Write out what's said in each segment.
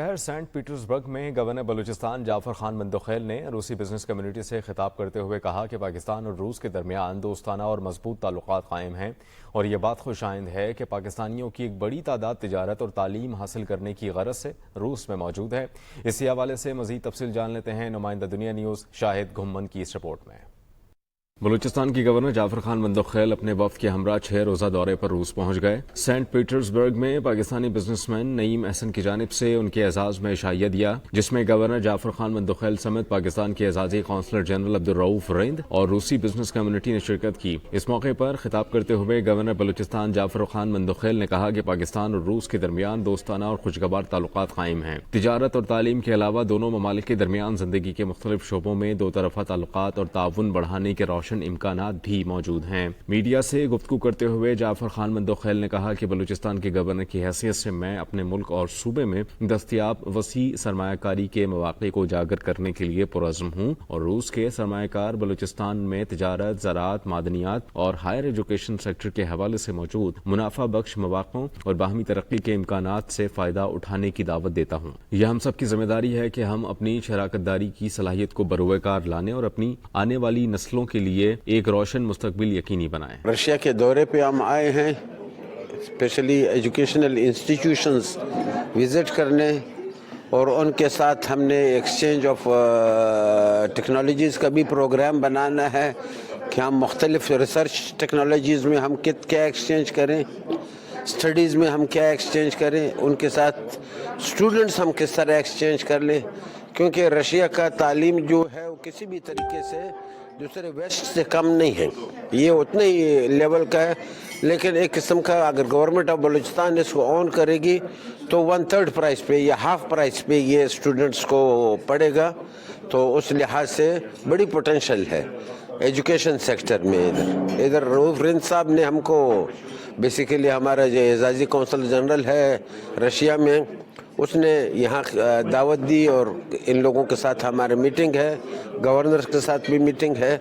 शहर Saint Petersburg में governor Balochistan Jafar Khan मंदोखैल ने रूसी बिजनेस कम्युनिटी से खिताब करते हुए कहा कि पाकिस्तान और रूस के दरमियान दोस्ताना और मजबूत ताल्लुकात कायम हैं और ये बात खुशाइंद है कि पाकिस्तानियों की एक बड़ी तादाद तिजारत और तालीम हासिल करने की गरज से रूस में मौजूद है। इसी हवाले से मजीद तफसील जान लेते हैं नुमाइंदा दुनिया न्यूज़ शाहिद घुम्मन की इस रिपोर्ट में। बलूचिस्तान की गवर्नर जाफर खान मंदोखैल अपने वफ्द के हमरा 6 रोज़ा दौरे पर रूस पहुंच गए। सेंट पीटर्सबर्ग में पाकिस्तानी बिजनेसमैन नईम अहसन की जानिब से उनके एजाज में इशाइया दिया, जिसमें गवर्नर जाफर खान मंदोखैल समेत पाकिस्तान के एजाजी कौंसलर जनरल अब्दुर्रऊफ रिंद और रूसी बिजनेस कम्युनिटी ने शिरकत की। इस मौके पर खिताब करते हुए गवर्नर बलूचिस्तान जाफर खान मंदोखैल ने कहा कि पाकिस्तान और रूस के दरमियान दोस्ताना और खुशगवार ताल्लुकात कायम हैं। तिजारत और तालीम के अलावा दोनों ममालिक के दरमियान जिंदगी के मुख्तलिफ शोबों में दो तरफा ताल्लुकात और ताउन बढ़ाने के रोशन इम्कानात भी मौजूद हैं। मीडिया से गुफ्तगू करते हुए जाफर खान मंदोखैल ने कहा कि बलूचिस्तान के गवर्नर की हैसियत से मैं अपने मुल्क और सूबे में दस्तियाब वसी सरमायाकारी के मौक़े को उजागर करने के लिए पुरज़्म हूँ और रूस के सरमायाकार बलूचिस्तान में तिजारत, ज़राअत, मादनियात और हायर एजुकेशन सेक्टर के हवाले से मौजूद मुनाफा बख्श मौक़ों और बाहमी तरक्की के इम्कानात से फ़ायदा उठाने की दावत देता हूँ। यह हम सब की जिम्मेदारी है कि हम अपनी शराकतदारी की सलाहियत को बरूएकार लाने और अपनी आने वाली नस्लों के लिए एक रोशन मुस्तकबिल यकीनी बनाएं। रशिया के दौरे पे हम आए हैं स्पेशली एजुकेशनल इंस्टीट्यूशंस विज़िट करने और उनके साथ हमने एक्सचेंज ऑफ टेक्नोलॉजीज़ का भी प्रोग्राम बनाना है कि हम मुख्तलिफ रिसर्च टेक्नोलॉजीज़ में हम क्या एक्सचेंज करें, स्टडीज़ में हम क्या एक्सचेंज करें, उनके साथ स्टूडेंट्स हम किस तरह एक्सचेंज कर लें, क्योंकि रशिया का तालीम जो है वो किसी भी तरीके से दूसरे वेस्ट से कम नहीं है, ये उतने ही लेवल का है। लेकिन एक किस्म का अगर गवर्नमेंट ऑफ बलूचिस्तान इसको ऑन करेगी तो 1/3 प्राइस पे या हाफ प्राइस पे ये स्टूडेंट्स को पड़ेगा, तो उस लिहाज से बड़ी पोटेंशियल है एजुकेशन सेक्टर में। इधर रऊफ रिंद साहब ने हमको बेसिकली हमारा जो एजाजी कौंसल जनरल है रशिया में, उसने यहाँ दावत दी और इन लोगों के साथ हमारी मीटिंग है, गवर्नर के साथ भी मीटिंग है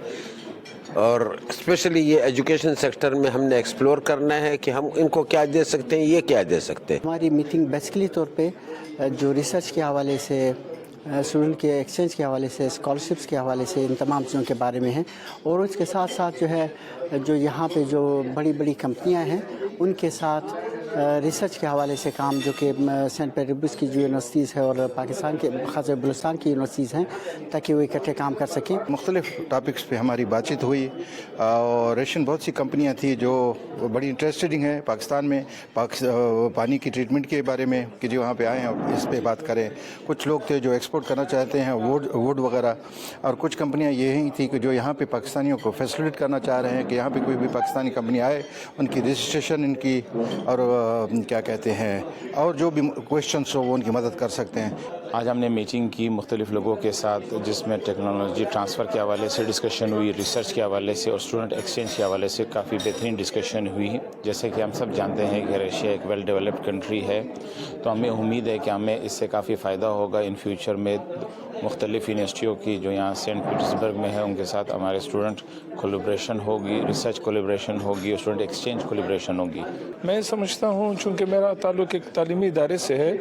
और स्पेशली ये एजुकेशन सेक्टर में हमने एक्सप्लोर करना है कि हम इनको क्या दे सकते हैं, ये क्या दे सकते हैं। हमारी मीटिंग बेसिकली तौर पे जो रिसर्च के हवाले से, स्टूडेंट के एक्सचेंज के हवाले से, स्कॉलरशिप्स के हवाले से, इन तमाम चीज़ों के बारे में है और उसके साथ साथ जो है जो यहाँ पे जो बड़ी बड़ी कंपनियाँ हैं उनके साथ रिसर्च के हवाले से काम, जो कि सेंट पीटर्सबर्ग की जो यूनिवर्सिटीज़ है और पाकिस्तान के खास बलूचिस्तान की यूनिवर्सिटीज़ हैं, ताकि वो इकट्ठे काम कर सकें। मुख्तलिफ टॉपिक्स पे हमारी बातचीत हुई और रशियन बहुत सी कंपनियां थी जो बड़ी इंटरेस्टेड हैं पाकिस्तान में पानी की ट्रीटमेंट के बारे में कि जो वहाँ पे आए हैं इस पे बात करें। कुछ लोग थे जो एक्सपोर्ट करना चाहते हैं वुड वगैरह, और कुछ कंपनियाँ यही थी कि जो यहाँ पे पाकिस्तानियों को फैसिलिटेट करना चाह रहे हैं कि यहाँ पे कोई भी पाकिस्तानी कंपनी आए उनकी रजिस्ट्रेशन इनकी और क्या कहते हैं और जो भी क्वेश्चंस हो वो उनकी मदद कर सकते हैं। आज हमने मीटिंग की मुख्तलिफ लोगों के साथ, जिसमें टेक्नोलॉजी ट्रांसफ़र के हवाले से डिस्कशन हुई, रिसर्च के हवाले से और स्टूडेंट एक्सचेंज के हवाले से काफ़ी बेहतरीन डिस्कशन हुई। जैसे कि हम सब जानते हैं कि रशिया एक वेल डेवलप्ड कंट्री है, तो हमें उम्मीद है कि हमें इससे काफ़ी फ़ायदा होगा इन फ्यूचर में। मुख्तलिफ यूनिवर्सिटियों की जो यहाँ सेंट पीटर्सबर्ग में है उनके साथ हमारे स्टूडेंट कोलैबोरेशन होगी, रिसर्च कोलैबोरेशन होगी और स्टूडेंट एक्सचेंज कोलैबोरेशन होगी। मैं समझता हूँ चूँकि मेरा ताल्लुक़ एक तालीमी इदारे से है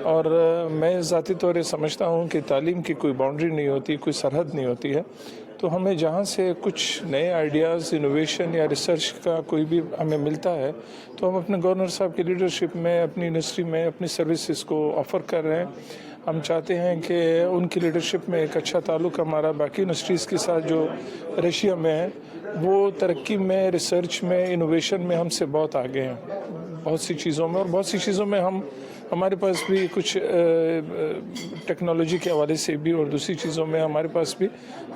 और मैं ज़ाती तौर पर समझता हूँ कि तालीम की कोई बाउंड्री नहीं होती, कोई सरहद नहीं होती है, तो हमें जहाँ से कुछ नए आइडियाज़, इनोवेशन या रिसर्च का कोई भी हमें मिलता है तो हम अपने गवर्नर साहब की लीडरशिप में, अपनी यूनिवर्सिटी में अपनी सर्विसेज को ऑफ़र कर रहे हैं। हम चाहते हैं कि उनकी लीडरशिप में एक अच्छा ताल्लुक़ हमारा बाकी यूनिवर्सिटीज़ के साथ जो रशिया में है, वो तरक्की में, रिसर्च में, इनोवेशन में हमसे बहुत आगे हैं बहुत सी चीज़ों में, और बहुत सी चीज़ों में हमारे पास भी कुछ टेक्नोलॉजी के हवाले से भी और दूसरी चीज़ों में हमारे पास भी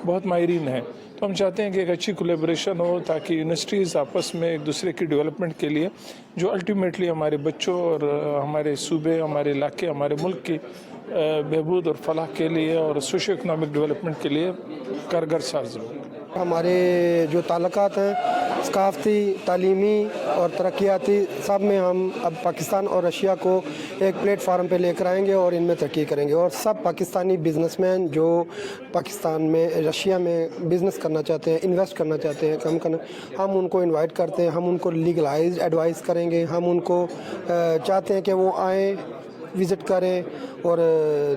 बहुत माहिरीन हैं। तो हम चाहते हैं कि एक अच्छी कोलैबोरेशन हो ताकि यूनिवर्सिटीज़ आपस में एक दूसरे की डेवलपमेंट के लिए, जो अल्टीमेटली हमारे बच्चों और हमारे सूबे, हमारे इलाके, हमारे मुल्क की बहबूद और फलाह के लिए और सोशो इकनॉमिक डेवलपमेंट के लिए कारगर साज हो। हमारे जो ताल्लुकात हैं सकाफ़ती, तालीमी और तरक्याती, सब में हम अब पाकिस्तान और रशिया को एक प्लेटफार्म पे लेकर आएंगे और इनमें तरक्की करेंगे और सब पाकिस्तानी बिजनेसमैन जो पाकिस्तान में, रशिया में बिज़नेस करना चाहते हैं, इन्वेस्ट करना चाहते हैं, हम उनको इनवाइट करते हैं, हम उनको लीगलाइज्ड एडवाइस करेंगे, हम उनको चाहते हैं कि वो आएँ विज़िट करें और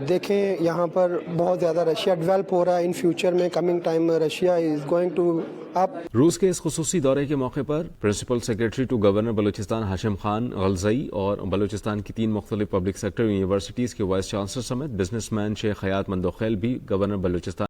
देखें यहाँ पर बहुत ज़्यादा रशिया डेवलप हो रहा है इन फ्यूचर में coming time Russia is going to up. रूस के इस खुसूसी दौरे के मौके पर principal secretary to governor Balochistan Hashim Khan Ghalzai और बलूचिस्तान की 3 मुख्तलिफ पब्लिक सेक्टर यूनिवर्सिटीज़ के वाइस चांसलर समेत बिजनेसमैन शेख हयात मंदोखेल भी गवर्नर बलूचिस्तान